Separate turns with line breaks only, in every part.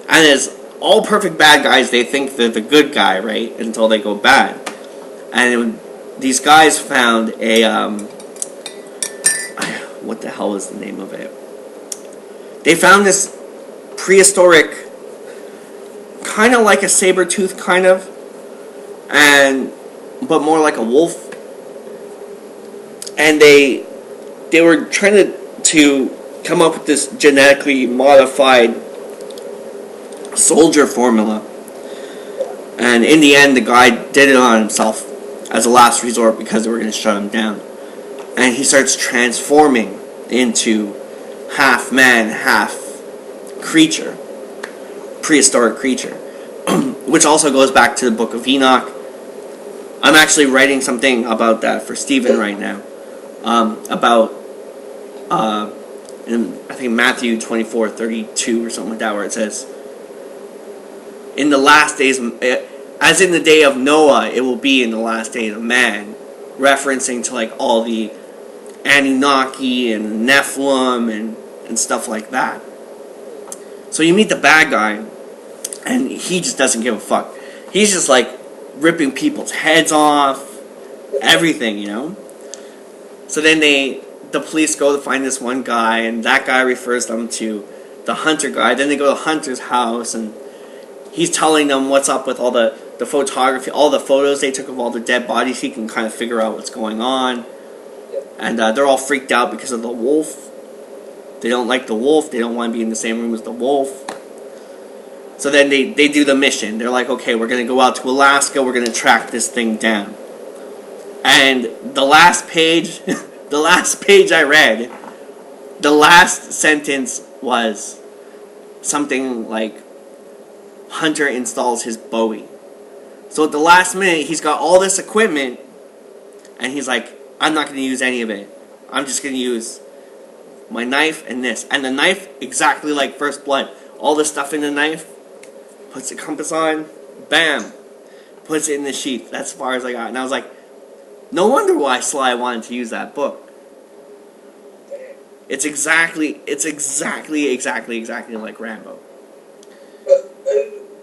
And as all perfect bad guys, they think they're the good guy, right? Until they go bad. And these guys found a, what the hell is the name of it? They found this prehistoric, kind of like a saber-tooth, kind of, but more like a wolf. And they were trying to come up with this genetically modified soldier formula. And in the end, the guy did it on himself as a last resort because they were going to shut him down. And he starts transforming into half man, half creature, prehistoric creature, which also goes back to the Book of Enoch. I'm actually writing something about that for Stephen right now, about in, I think Matthew 24:32 or something like that, where it says, in the last days, as in the day of Noah, it will be in the last days of man, referencing to like all the Anunnaki and Nephilim and stuff like that. So you meet the bad guy, and he just doesn't give a fuck. He's just like ripping people's heads off, everything, you know? So then the police go to find this one guy, and that guy refers them to the hunter guy. Then they go to the hunter's house, and he's telling them what's up with all the photography, all the photos they took of all the dead bodies. He can kind of figure out what's going on. And they're all freaked out because of the wolf. They don't like the wolf. They don't want to be in the same room as the wolf. So then they do the mission. They're like, okay, we're going to go out to Alaska. We're going to track this thing down. And the last page, the last page I read, the last sentence was something like, Hunter installs his Bowie. So at the last minute, he's got all this equipment, and he's like, I'm not going to use any of it. I'm just going to use my knife and this. And the knife, exactly like First Blood. All the stuff in the knife, puts the compass on, bam, puts it in the sheath. That's as far as I got. And I was like, no wonder why Sly wanted to use that book. It's exactly like Rambo.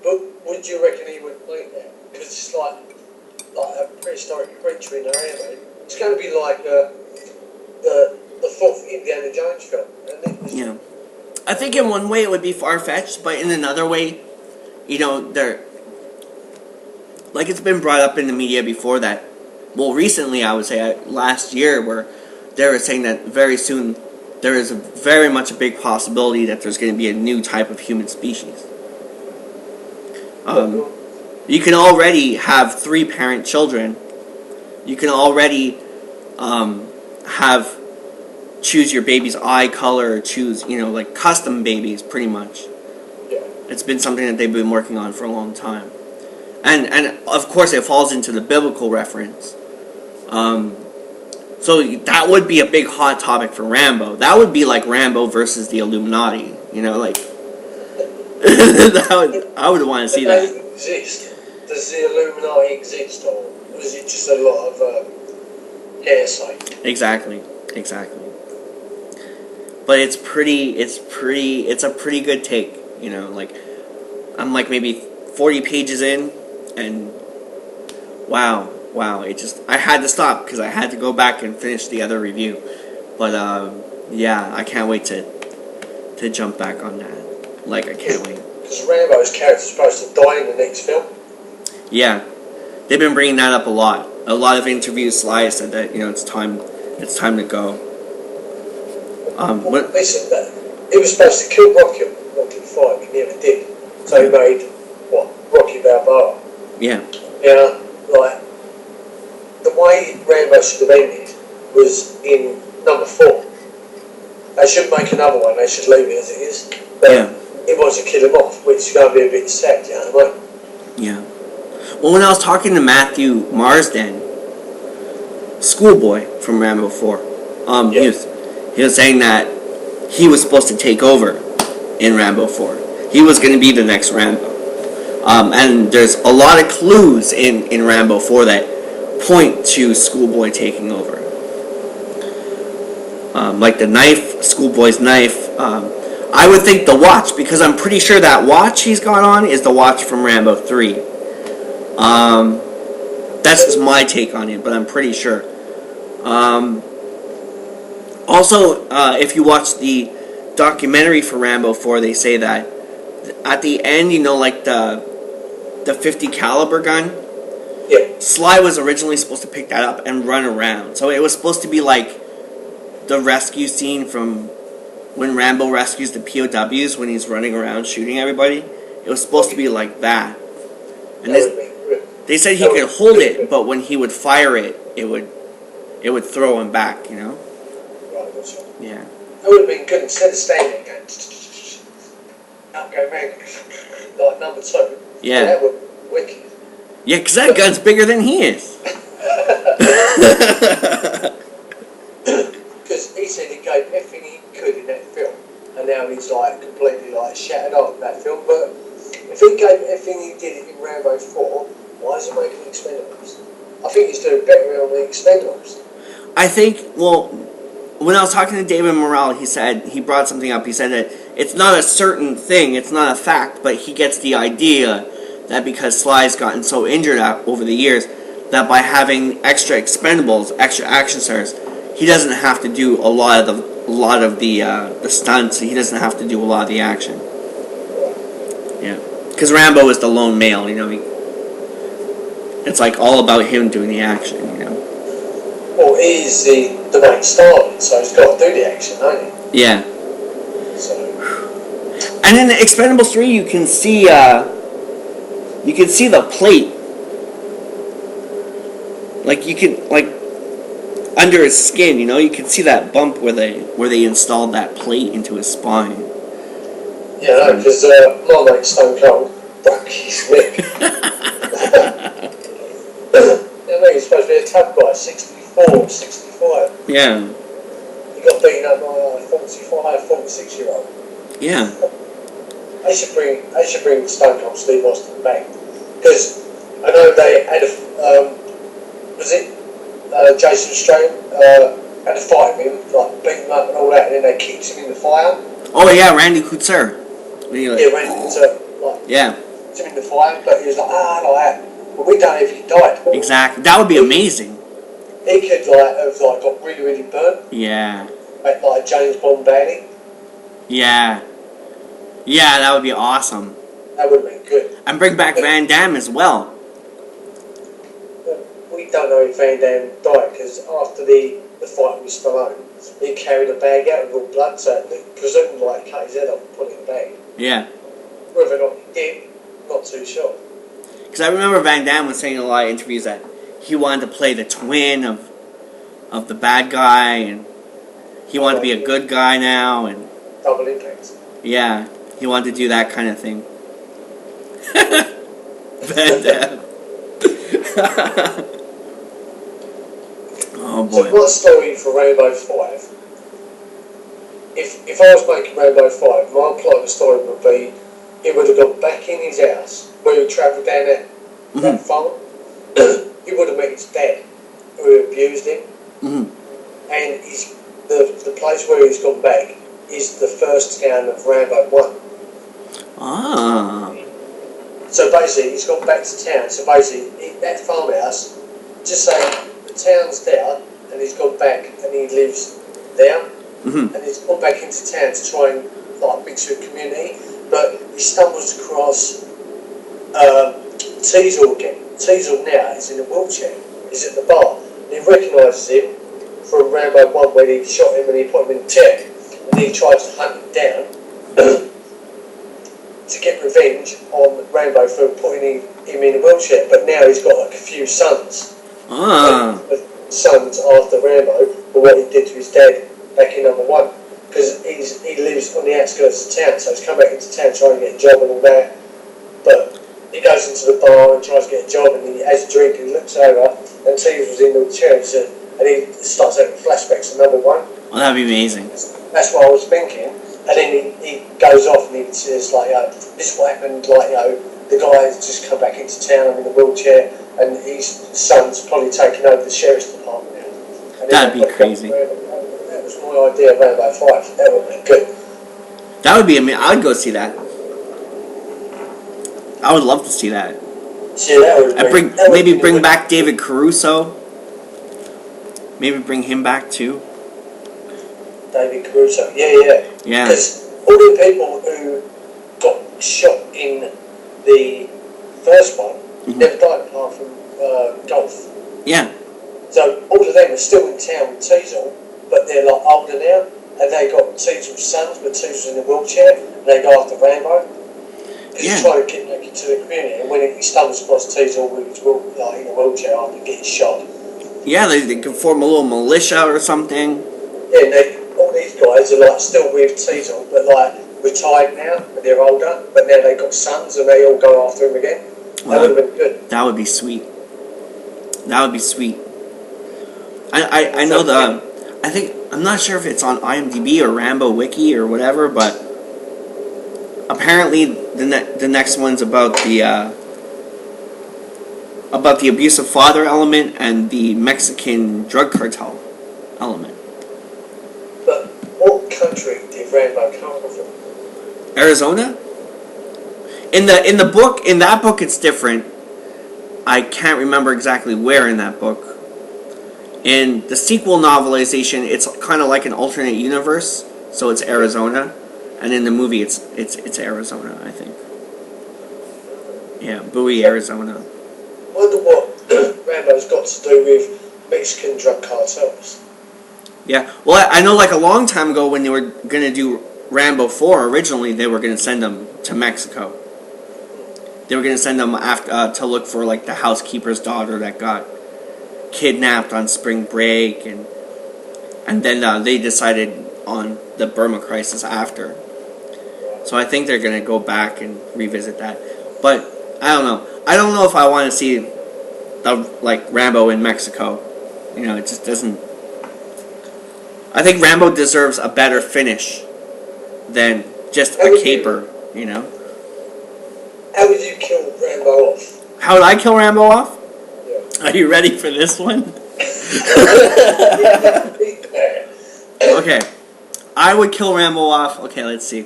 But would you reckon he would believe that? Because it's like a prehistoric creature in there anyway. It's going to be like the fourth Indiana Jones film, isn't it?
Yeah. I think in one way it would be far-fetched, but in another way, you know, like it's been brought up in the media before that, well, recently I would say last year, where they were saying that very soon there is very much a big possibility that there's going to be a new type of human species. You can already have 3-parent children. You can already choose your baby's eye color, choose, you know, like custom babies, pretty much.
Yeah.
It's been something that they've been working on for a long time. And of course it falls into the biblical reference. So that would be a big hot topic for Rambo. That would be like Rambo versus the Illuminati, you know, like I would want to see that.
Does it exist? Does the Illuminati exist, or is it just a lot of hearsay?
Exactly. But it's a pretty good take, you know, like I'm like maybe 40 pages in, and wow, I had to stop because I had to go back and finish the other review. But yeah, I can't wait to jump back on that. Like, I can't wait.
Because Rambo's character's supposed to die in the next film.
Yeah, they've been bringing that up a lot. A lot of interviews, Sly said that, you know, it's time to go.
They said that he was supposed to kill Rocky on Rocky 5, he never did. So he made, what, Rocky Balboa.
Yeah.
Yeah, like, the way Rambo should have ended was in number 4. They shouldn't make another one, they should leave it as it is. But
yeah.
He wants to kill him off, which is going to be a bit sad, you know what I mean?
Yeah. Well, when I was talking to Matthew Marsden, schoolboy from Rambo 4,
yeah.
he was saying that he was supposed to take over in Rambo 4. He was going to be the next Rambo. And there's a lot of clues in Rambo 4 that point to Schoolboy taking over. Like the knife, Schoolboy's knife. I would think the watch, because I'm pretty sure that watch he's got on is the watch from Rambo 3. That's just my take on it, but I'm pretty sure. Also, if you watch the documentary for Rambo 4, they say that at the end, you know, like the 50 caliber gun,
Yeah.
Sly was originally supposed to pick that up and run around. So it was supposed to be like the rescue scene from when Rambo rescues the POWs when he's running around shooting everybody. It was supposed to be like that. And they said he could hold it, but when he would fire it, it would throw him back, you know?
Right, that's right.
Yeah.
That would have been good instead of standing there. Out go man, like number 2.
Yeah.
That would be wicked.
Yeah, because that gun's bigger than he is.
Because he said he gave everything he could in that film, and now he's like completely like shattered on that film. But if he gave everything he did in Rambo 4, why is he making the Expendables? I think he's doing better on the Expendables.
I think, well, when I was talking to David Morrell, he brought something up. He said that it's not a certain thing, it's not a fact, but he gets the idea that because Sly's gotten so injured over the years, that by having extra Expendables, extra action stars, he doesn't have to do a lot of the stunts. He doesn't have to do a lot of the action. Yeah, because Rambo is the lone male, you know. It's like all about him doing the action, you know.
Well, he's the main star, so he's got to do the action, don't he?
Yeah.
So.
And in the Expendables 3, you can see the plate. Like you can under his skin, you know, you can see that bump where they installed that plate into his spine.
Yeah, no, because my mate Stone Cold broke his neck. I mean, he's supposed to be a tough guy, 64, 65.
Yeah.
He got beaten up by a 45, 46-year-old.
Yeah.
They should bring Stone Cold Steve Austin back. Because I know they had was it Jason Strahan had a fight with him, like beat him up and all that, and then they kicked him in the fire.
Oh yeah, Randy Couture. Anyway.
Yeah, Randy Couture, like,
yeah.
kicked him in the fire, but he was like, like that. But we don't know if he died.
Exactly. That would be amazing.
He could have got really, really burnt.
Yeah.
Like James Bond baddie.
Yeah. Yeah, that would be awesome.
That would have been good.
And bring back Van Damme as well.
We don't know if Van Damme died because after the fight with Stallone, he carried a bag out with all blood, so presumably like cut his head off and put it in a bag.
Yeah.
Whether or not he did, not too sure.
Because I remember Van Damme was saying in a lot of interviews that he wanted to play the twin of the bad guy, and he wanted to be a good guy now, and
Double Impact.
Yeah, he wanted to do that kind of thing. Van Damme. Oh boy.
So what story for Rambo 5? If I was making Rambo 5, my plot of the story would be he would have gone back in his house where he travelled down that farm. He would have met his dad who abused him. And the place where he's gone back is the first town of Rambo 1.
Ah.
So basically, he's gone back to town. So basically, that farmhouse, just say the town's there, and he's gone back and he lives there, and he's gone back into town to try and like mix with the community. But he stumbles across Teasel again. Teasel now is in a wheelchair. He's at the bar. And he recognises him from Rambo 1 when he shot him and he put him in the chair. And he tries to hunt him down to get revenge on Rambo for putting him in a wheelchair. But now he's got like a few sons. Sons after Rambo for what he did to his dad back in number 1. Because he lives on the outskirts of town, so he's come back into town trying to get a job and all that. But he goes into the bar and tries to get a job, and he has a drink and looks over, and sees was in the chair, and he starts having flashbacks to number 1.
Oh, that'd be amazing.
That's what I was thinking. And then he goes off and he says, like, this is what happened, like, the guy has just come back into town, I'm in a wheelchair, and his son's probably taken over the sheriff's department now. And
that'd be crazy.
That was my idea of Rambo 5. That would be good.
That would be amazing. I would go see that. I would love to see that.
See, that would
Maybe bring back David Caruso. Maybe bring him back too.
David Caruso, yeah.
Yeah.
Because all the people who got shot in the first one never died apart from golf.
Yeah.
So all of them are still in town with Teasel, but they're like older now, and they got Teasel's sons, but Teasel's in a wheelchair, and they go after Rambo. Because he's trying to kidnap you to the community, and when he stumbles across Teasel with his in a wheelchair after getting shot.
Yeah, they can form a little militia or something.
Yeah, and all these guys are like still with Teasel, but like retired now, and they're older, but now they've got sons, and they all go after him again. That would have been good.
That would be sweet. That would be sweet. I know I'm not sure if it's on IMDb or Rambo Wiki or whatever, but apparently the next one's about the abusive father element and the Mexican drug cartel element.
But what country did Rambo come from?
Arizona? In that book it's different. I can't remember exactly where in that book. In the sequel novelization, it's kind of like an alternate universe, so it's Arizona, and in the movie, it's Arizona, I think. Yeah, Bowie, Arizona.
I wonder what Rambo's got to do with Mexican drug cartels.
Yeah, well, I know like a long time ago when they were going to do Rambo 4, originally they were going to send them to Mexico. They were going to send them after, to look for like the housekeeper's daughter that got kidnapped on spring break, and then they decided on the Burma crisis after. So I think they're going to go back and revisit that. But I don't know. I don't know if I want to see like Rambo in Mexico. You know, it just doesn't. I think Rambo deserves a better finish than just a caper. You know.
How would you kill Rambo off?
How would I kill Rambo off?
Yeah.
Are you ready for this one? Okay. I would kill Rambo off. Okay, let's see.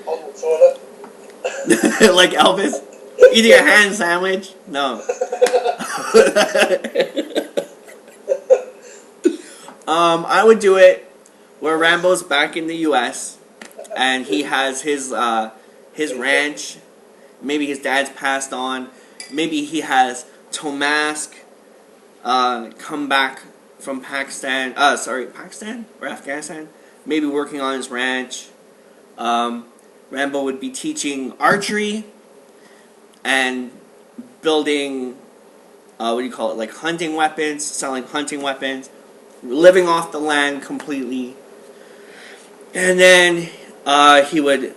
On the toilet?
Like Elvis? Eating a ham sandwich? No. I would do it where Rambo's back in the U.S. and he has his ranch. Maybe his dad's passed on. Maybe he has Tomask come back from Pakistan. Pakistan or Afghanistan? Maybe working on his ranch. Rambo would be teaching archery and building, like hunting weapons, selling hunting weapons, living off the land completely. And then he would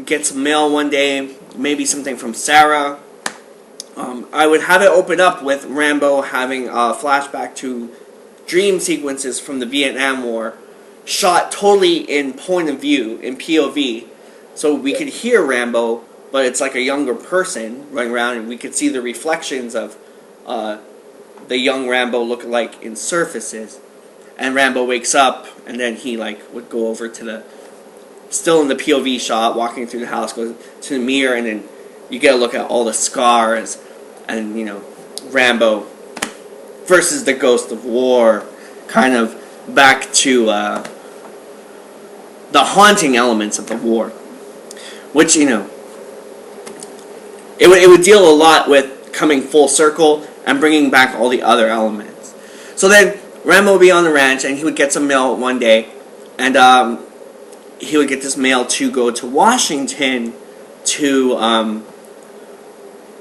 get some mail one day, maybe something from Sarah. I would have it open up with Rambo having a flashback to dream sequences from the Vietnam War, shot totally in point of view, in POV, so we could hear Rambo, but it's like a younger person running around, and we could see the reflections of the young Rambo look like in surfaces. And Rambo wakes up, and then he would go over to the, still in the POV shot, walking through the house, goes to the mirror, and then you get a look at all the scars, and, you know, Rambo versus the Ghost of War, kind of back to the haunting elements of the war, which, you know, it would deal a lot with coming full circle and bringing back all the other elements. So then Rambo would be on the ranch, and he would get some mail one day, and he would get this mail to go to Washington to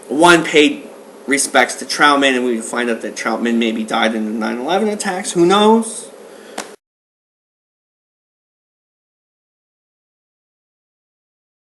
one paid respects to Troutman, and we find out that Troutman maybe died in the 9/11 attacks. Who knows?